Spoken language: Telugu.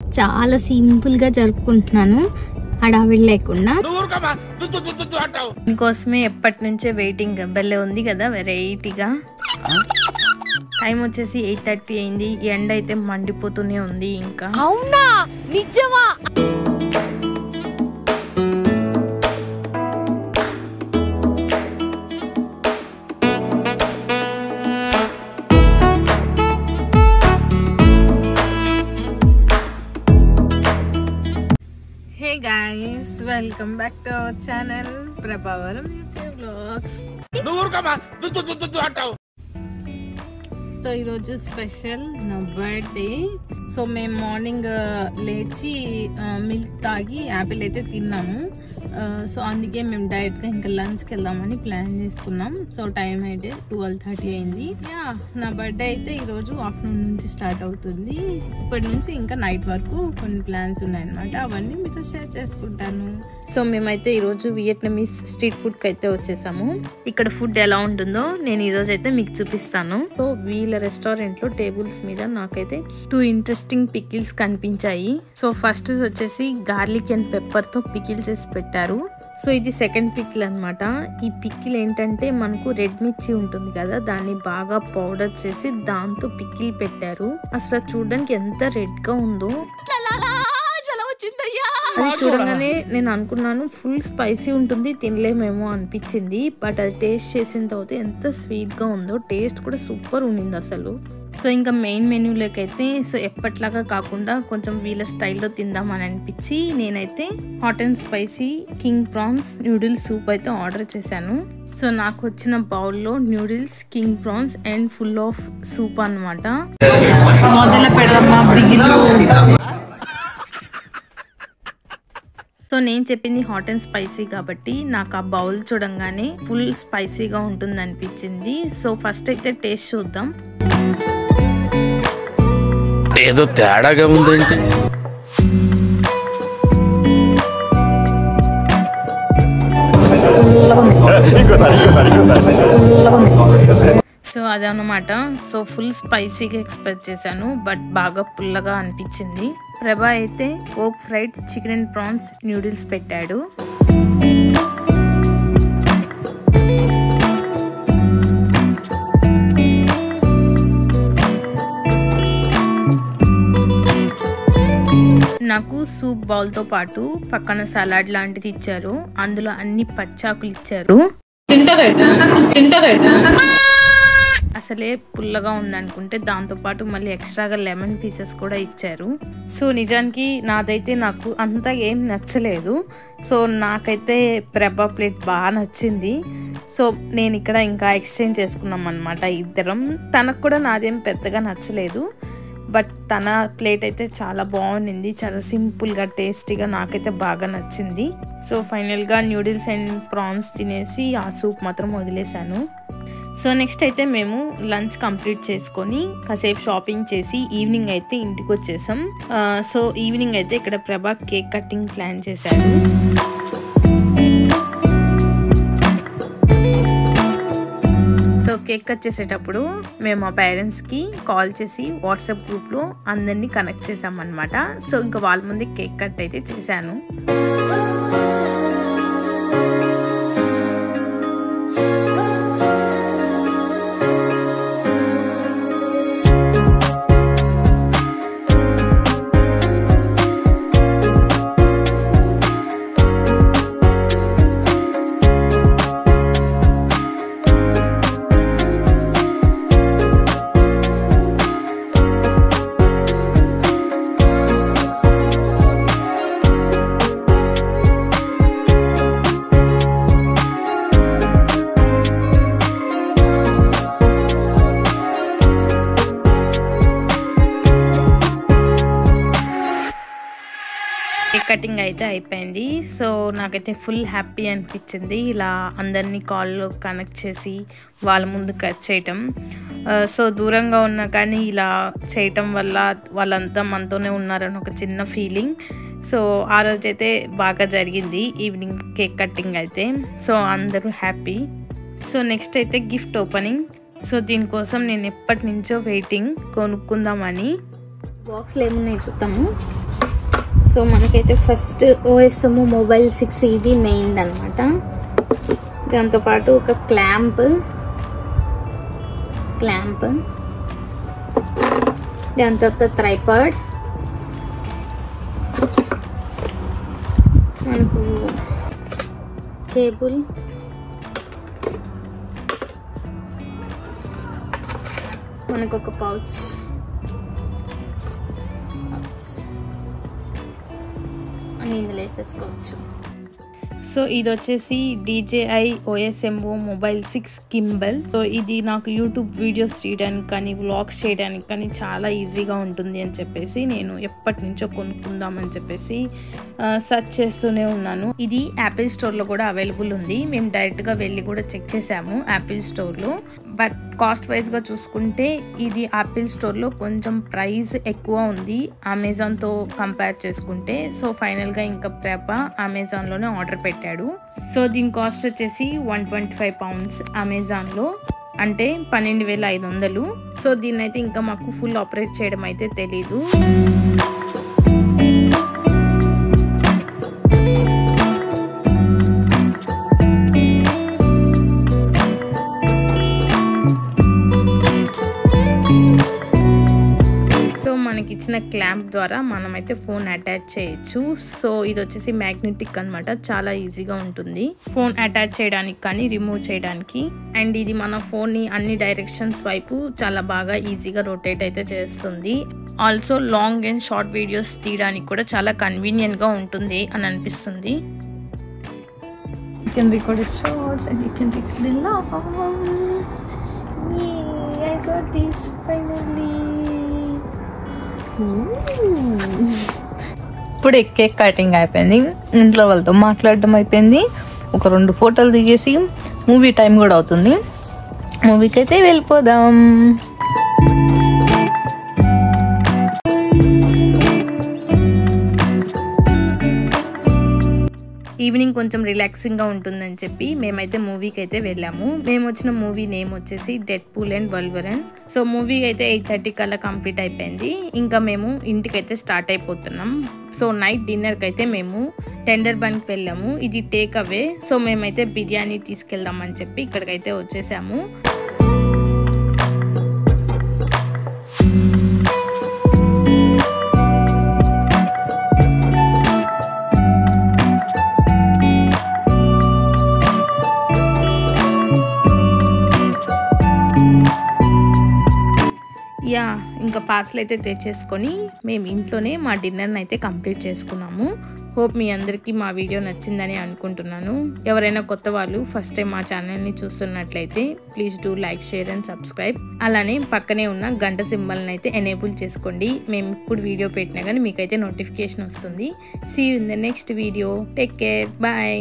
చాలా సింపుల్ గా జరుపుకుంటున్నాను, హడావిడి లేకుండా. దీనికోసమే ఎప్పటి నుంచే వెయిటింగ్. బెల్లే ఉంది కదా వెరైటీగా. టైం వచ్చేసి 8:30 అయింది. ఎండ అయితే మండిపోతూనే ఉంది. ఇంకా అవునా నిజమా? Hey guys, welcome back to our channel Prabhavaram vlogs. So ఈరోజు స్పెషల్ నా బర్త్డే. సో మేము మార్నింగ్ లేచి మిల్క్ తాగి యాపిల్ అయితే తిన్నాము. సో అందుకే మేము డైరెక్ట్గా ఇంకా లంచ్కి వెళ్దామని ప్లాన్ చేసుకున్నాం. సో టైం అయితే 12:30 అయింది. నా బర్త్డే అయితే ఈరోజు ఆఫ్టర్నూన్ నుంచి స్టార్ట్ అవుతుంది. ఇప్పటి నుంచి ఇంకా నైట్ వరకు కొన్ని ప్లాన్స్ ఉన్నాయన్నమాట. అవన్నీ మీతో షేర్ చేసుకుంటాను. సో మేమైతే ఈరోజు వియట్నమీస్ స్ట్రీట్ ఫుడ్కి అయితే వచ్చేసాము. ఇక్కడ ఫుడ్ ఎలా ఉంటుందో నేను ఈరోజు అయితే మీకు చూపిస్తాను. సో వీళ్ళ రెస్టారెంట్లో టేబుల్స్ మీద నాకైతే 2 ఇంట్రెస్టింగ్ పికిల్స్ కనిపించాయి. సో ఫస్ట్ వచ్చేసి గార్లిక్ అండ్ పెప్పర్తో పికిల్ చేసి పెట్టారు. సో ఇది సెకండ్ పికిల్ అనమాట. ఈ పికిల్ ఏంటంటే మనకు రెడ్ మిర్చి ఉంటుంది కదా, దాన్ని బాగా పౌడర్ చేసి దాంతో పికిల్ పెట్టారు. అసలు చూడడానికి ఎంత రెడ్ గా ఉందో. అది చూడగానే నేను అనుకున్నాను ఫుల్ స్పైసీ ఉంటుంది, తినలేమేమో అనిపించింది. బట్ అది టేస్ట్ చేసిన తర్వాత ఎంత స్వీట్ గా ఉందో, టేస్ట్ కూడా సూపర్ ఉండింది అసలు. సో ఇంకా మెయిన్ మెన్యూలోకి అయితే సో ఎప్పట్లాగా కాకుండా కొంచెం వీళ్ళ స్టైల్లో తిందామని అనిపించి నేనైతే hot and spicy king prawns noodles soup అయితే ఆర్డర్ చేశాను. సో నాకు వచ్చిన బౌల్లో noodles, king prawns and full of soup అనమాట. మొదలు పెడదామా బిగిలో. సో నేను చెప్పింది హాట్ అండ్ స్పైసీ కాబట్టి నాకు ఆ బౌల్ చూడంగానే ఫుల్ స్పైసీగా ఉంటుంది అనిపించింది. సో ఫస్ట్ అయితే టేస్ట్ చూద్దాం. ఏదో తేడాగా ఉందండి. సో అదనమాట. సో ఫుల్ స్పైసీగా ఎక్స్పెక్ట్ చేశాను, బట్ బాగా పుల్లగా అనిపించింది. ప్రభా అయితే ఓక్ fried chicken and prawns noodles పెట్టాడు. నాకు సూప్ బౌల్ తో పాటు పక్కన సలాడ్ లాంటిది ఇచ్చారు. అందులో అన్ని పచ్చాకులు ఇచ్చారు. అసలే పుల్లగా ఉందనుకుంటే దాంతో పాటు మళ్ళీ ఎక్స్ట్రాగా లెమన్ పీసెస్ కూడా ఇచ్చారు. సో నిజానికి నాదైతే నాకు అంతా ఏం నచ్చలేదు. సో నాకైతే ప్రభా ప్లేట్ బాగా నచ్చింది. సో నేను ఇక్కడ ఇంకా ఎక్స్చేంజ్ చేసుకున్నాం అనమాట ఇద్దరం. తనకు కూడా నాదేం పెద్దగా నచ్చలేదు, బట్ తన ప్లేట్ అయితే చాలా బాగుంది. చాలా సింపుల్గా టేస్టీగా నాకైతే బాగా నచ్చింది. సో ఫైనల్గా న్యూడిల్స్ అండ్ ప్రాన్స్ తినేసి ఆ సూప్ మాత్రం వదిలేశాను. సో నెక్స్ట్ అయితే మేము లంచ్ కంప్లీట్ చేసుకొని కాసేపు షాపింగ్ చేసి ఈవినింగ్ అయితే ఇంటికి వచ్చేసాం. సో ఈవినింగ్ అయితే ఇక్కడ ప్రభా కేక్ కటింగ్ ప్లాన్ చేశాడు. సో కేక్ కట్ చేసేటప్పుడు మేము మా పేరెంట్స్కి కాల్ చేసి వాట్సాప్ గ్రూప్లో అందరినీ కనెక్ట్ చేసామన్నమాట. సో ఇంకా వాళ్ళ ముందే కేక్ కట్ అయితే చేశాను. కేక్ కటింగ్ అయితే అయిపోయింది. సో నాకైతే ఫుల్ హ్యాపీ అనిపించింది ఇలా అందరినీ కాల్లో కనెక్ట్ చేసి వాళ్ళ ముందు కట్ చేయటం. సో దూరంగా ఉన్నా కానీ ఇలా చేయటం వల్ల వాళ్ళంతా మనతోనే ఉన్నారని ఒక చిన్న ఫీలింగ్. సో ఆ రోజైతే బాగా జరిగింది ఈవినింగ్ కేక్ కటింగ్ అయితే. సో అందరూ హ్యాపీ. సో నెక్స్ట్ అయితే గిఫ్ట్ ఓపెనింగ్. సో దీనికోసం నేను ఎప్పటి నుంచో వెయిటింగ్, కొనుక్కుందామని. బాక్స్లో ఏమున్నాయి చూద్దాము. సో మనకైతే ఫస్ట్ OSM మొబైల్ 6 ఇది మెయిన్ అనమాట. దాంతోపాటు ఒక క్లాంప్, దాని తర్వాత ట్రైపాడ్, మనకు కేబుల్, మనకు ఒక పౌచ్, అని ఇందులో వేసేసుకోవచ్చు. సో ఇది వచ్చేసి DJI OSMO mobile 6 gimbal. So ఇది నాకు యూట్యూబ్ వీడియోస్ చేయడానికి కానీ వ్లాగ్స్ చేయడానికి కానీ చాలా ఈజీగా ఉంటుంది అని చెప్పేసి నేను ఎప్పటి నుంచో కొనుక్కుందామని చెప్పేసి సెర్చ్ చేస్తూనే ఉన్నాను. ఇది యాపిల్ స్టోర్లో కూడా అవైలబుల్ ఉంది. మేము డైరెక్ట్గా వెళ్ళి కూడా చెక్ చేసాము యాపిల్ స్టోర్లో. బట్ కాస్ట్ వైజ్గా చూసుకుంటే ఇది యాపిల్ స్టోర్లో కొంచెం ప్రైస్ ఎక్కువ ఉంది అమెజాన్తో కంపేర్ చేసుకుంటే. సో ఫైనల్గా ఇంకా ప్రేప అమెజాన్లోనే ఆర్డర్ పెట్టాడు. సో దీని కాస్ట్ వచ్చేసి 125 pounds అమెజాన్లో, అంటే 12,500. సో దీన్ని అయితే ఇంకా మాకు ఫుల్ ఆపరేట్ చేయడం అయితే తెలీదు. ఇచ్చిన క్లాంప్ ద్వారా మనమైతే ఫోన్ అటాచ్ చేయొచ్చు. సో ఇది వచ్చేసి మ్యాగ్నెటిక్ అనమాట, చాలా ఈజీగా ఉంటుంది ఫోన్ అటాచ్ చేయడానికి కానీ రిమూవ్ చేయడానికి. అండ్ ఇది మన ఫోన్ని అన్ని డైరెక్షన్స్ వైపు చాలా బాగా ఈజీగా రొటేట్ అయితే చేస్తుంది. Also long and short videos తీయడానికి కూడా చాలా కన్వీనియంట్గా ఉంటుంది అని అనిపిస్తుంది. You can record shorts and you can record a long. Yay, I got this finally. ఇప్పుడు కేక్ కటింగ్ అయిపోయింది, ఇంట్లో వాళ్ళతో మాట్లాడడం అయిపోయింది, ఒక 2 ఫోటోలు దిగేసి మూవీ టైం కూడా అవుతుంది. మూవీకి అయితే వెళ్ళిపోదాం. ఈవినింగ్ కొంచెం రిలాక్సింగ్గా ఉంటుందని చెప్పి మేమైతే మూవీకి అయితే వెళ్ళాము. మేము వచ్చిన మూవీ నేమ్ వచ్చేసి డెడ్పూల్ అండ్ వల్వరన్. సో మూవీ అయితే 8:30 కల్లా కంప్లీట్ అయిపోయింది. ఇంకా మేము ఇంటికైతే స్టార్ట్ అయిపోతున్నాం. సో నైట్ డిన్నర్కి అయితే మేము టెండర్ బన్కి వెళ్ళాము. ఇది టేక్ అవే. సో మేమైతే బిర్యానీ తీసుకెళ్దామని చెప్పి ఇక్కడికైతే వచ్చేసాము. ఇంకా పార్సల్ అయితే తెచ్చేసుకొని మేము ఇంట్లోనే మా డిన్నర్ని అయితే కంప్లీట్ చేసుకున్నాము. హోప్ మీ అందరికీ మా వీడియో నచ్చిందని అనుకుంటున్నాను. ఎవరైనా కొత్త వాళ్ళు ఫస్ట్ టైం మా ఛానల్ని చూస్తున్నట్లయితే please do like, share and subscribe. అలానే పక్కనే ఉన్న గంట సింబల్ని అయితే ఎనేబుల్ చేసుకోండి. మేము ఇప్పుడు వీడియో పెట్టినా కానీ మీకైతే నోటిఫికేషన్ వస్తుంది. See you in the next video. Take care, bye.